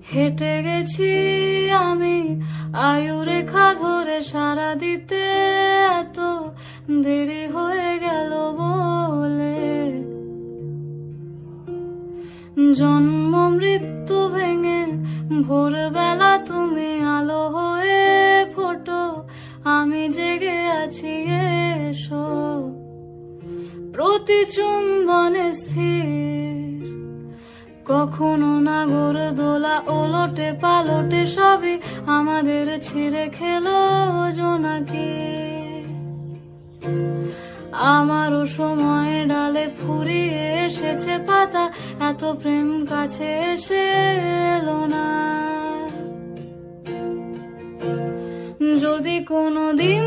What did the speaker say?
হেঁটে গেছি আমি আয়ুরেখা ধরে, সারা দিতে এত দেরি হয়ে গেল বলে। জন্ম মৃত্যু ভেঙে ভোরবেলা তুমি আলো হয়ে ফোটো, আমি জেগে আছি এসো। প্রতি চুম্বনে স্থির, কখনো নাগর দোলা ওলটে পালটে, সবই আমাদের ছিঁড়ে খেলো জোনাকি। আমারও সময় ডালে ফুরিয়ে এসেছে পাতা, এত প্রেম কাছে এসে এলো না। যদি কোনোদিন